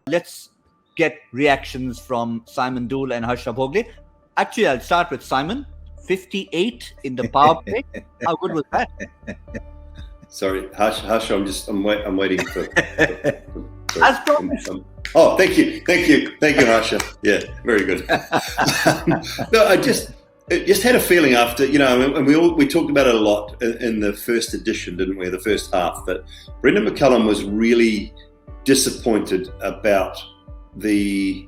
Let's get reactions from Simon Doull and Harsha Bhogle. Actually, I'll start with Simon. 58 in the power play. How good was that? Sorry, Harsha, I'm waiting for As promised. Thank you, Harsha. Yeah, very good. No, I just had a feeling after, and we talked about it a lot in the first edition, didn't we? The first half, that Brendan McCullum was really disappointed about the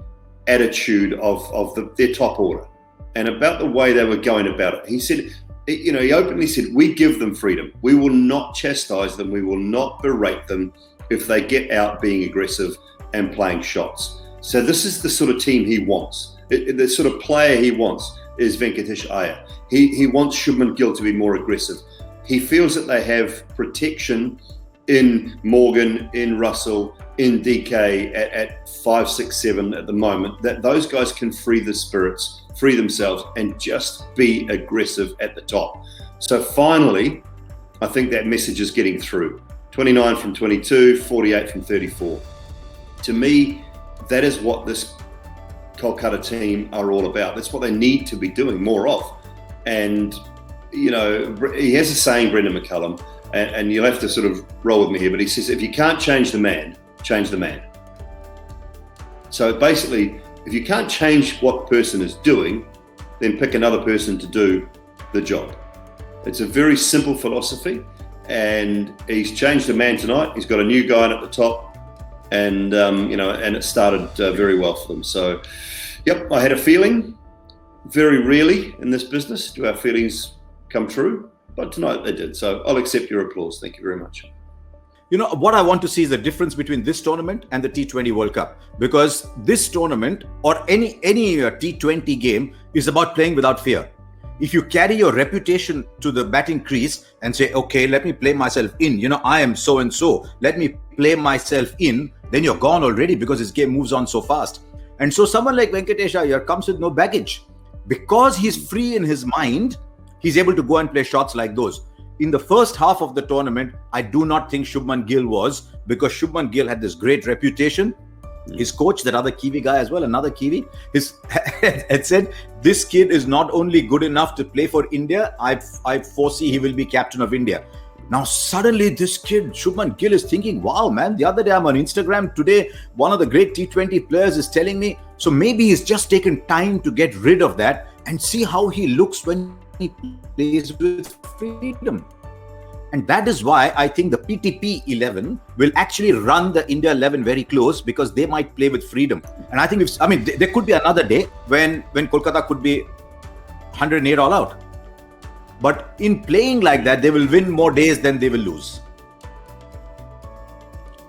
attitude of their top order and about the way they were going about it. He said, he openly said, we give them freedom. We will not chastise them. We will not berate them if they get out being aggressive and playing shots. So this is the sort of team he wants. The sort of player he wants is Venkatesh Iyer. He wants Shubman Gill to be more aggressive. He feels that they have protection in Morgan, in Russell, in DK at 5, 6, 7 at the moment, that those guys can free the spirits, free themselves, and just be aggressive at the top. So finally, I think that message is getting through. 29 from 22, 48 from 34. To me, that is what this Kolkata team are all about. That's what they need to be doing more of. And, he has a saying, Brendan McCullum, and you'll have to sort of roll with me here, but he says, if you can't change the man, change the man. So basically, if you can't change what the person is doing, then pick another person to do the job. It's a very simple philosophy, and he's changed the man tonight. He's got a new guy at the top, and and it started very well for them. So, yep, I had a feeling. Very rarely in this business do our feelings come true, but tonight they did. So I'll accept your applause. Thank you very much. What I want to see is the difference between this tournament and the T20 World Cup, because this tournament or any T20 game is about playing without fear. If you carry your reputation to the batting crease and say, okay, let me play myself in, I am so and so, let me play myself in, then you're gone already because this game moves on so fast. And so someone like Venkatesh Iyer comes with no baggage. Because he's free in his mind, he's able to go and play shots like those. In the first half of the tournament, I do not think Shubman Gill was, because Shubman Gill had this great reputation. His coach, that other Kiwi guy as well, another Kiwi, had said, this kid is not only good enough to play for India, I foresee he will be captain of India. Now suddenly this kid, Shubman Gill, is thinking, wow, man, the other day I'm on Instagram, today one of the great T20 players is telling me, so maybe he's just taken time to get rid of that and see how he looks when he plays with freedom. And that is why I think the PTP 11 will actually run the India 11 very close, because they might play with freedom. And I think there could be another day when Kolkata could be 108 all out. But in playing like that, they will win more days than they will lose.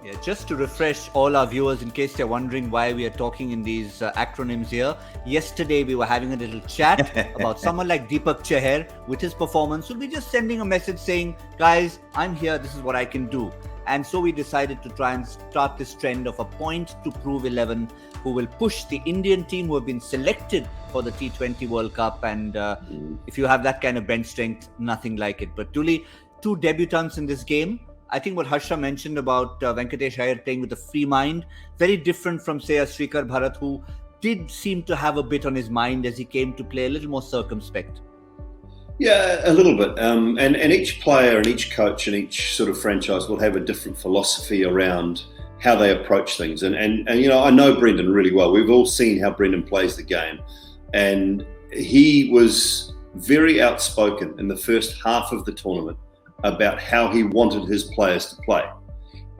Yeah, just to refresh all our viewers, in case they're wondering why we are talking in these acronyms here. Yesterday, we were having a little chat about someone like Deepak Chahar with his performance. We'll be just sending a message saying, guys, I'm here. This is what I can do. And so we decided to try and start this trend of a point to prove 11 who will push the Indian team who have been selected for the T20 World Cup. And if you have that kind of bench strength, nothing like it. But Doull, 2 debutants in this game. I think what Harsha mentioned about Venkatesh Iyer playing with a free mind, very different from, say, a Shrikar Bharat, who did seem to have a bit on his mind as he came to play a little more circumspect. Yeah, a little bit. And each player and each coach and each sort of franchise will have a different philosophy around how they approach things. And I know Brendan really well. We've all seen how Brendan plays the game. And he was very outspoken in the first half of the tournament about how he wanted his players to play.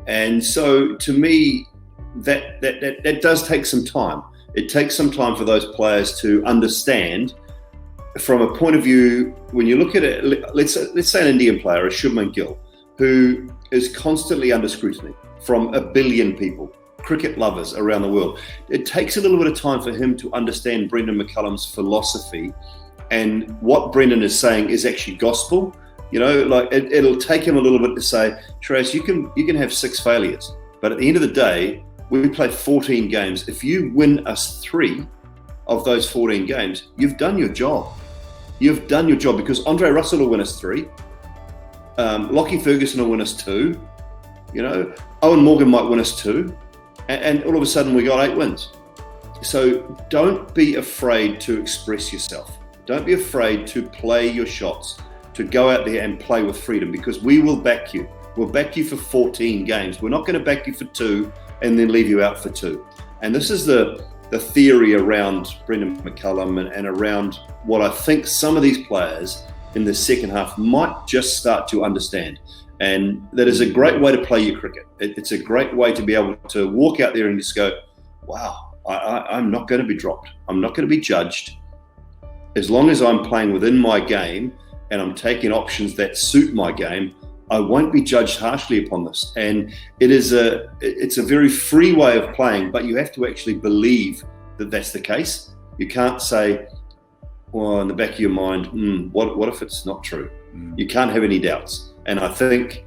And so to me, that does take some time. It takes some time for those players to understand from a point of view, when you look at it, let's say an Indian player, a Shubman Gill, who is constantly under scrutiny from a billion people, cricket lovers around the world. It takes a little bit of time for him to understand Brendan McCullum's philosophy, and what Brendan is saying is actually gospel. It'll take him a little bit to say, Shreyas, you can have 6 failures, but at the end of the day, we played 14 games. If you win us 3 of those 14 games, you've done your job. You've done your job, because Andre Russell will win us 3. Lockie Ferguson will win us 2. Owen Morgan might win us 2. and all of a sudden we got 8 wins. So don't be afraid to express yourself. Don't be afraid to play your shots, to go out there and play with freedom, because we will back you. We'll back you for 14 games. We're not going to back you for 2 and then leave you out for 2. And this is the theory around Brendan McCullum and around what I think some of these players in the second half might just start to understand. And that is a great way to play your cricket. It's a great way to be able to walk out there and just go, wow, I'm not going to be dropped. I'm not going to be judged. As long as I'm playing within my game and I'm taking options that suit my game, I won't be judged harshly upon this. And it's a very free way of playing, but you have to actually believe that that's the case. You can't say, well, in the back of your mind, what if it's not true? You can't have any doubts. And I think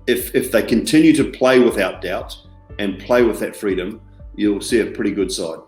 if they continue to play without doubt and play with that freedom, you'll see a pretty good side.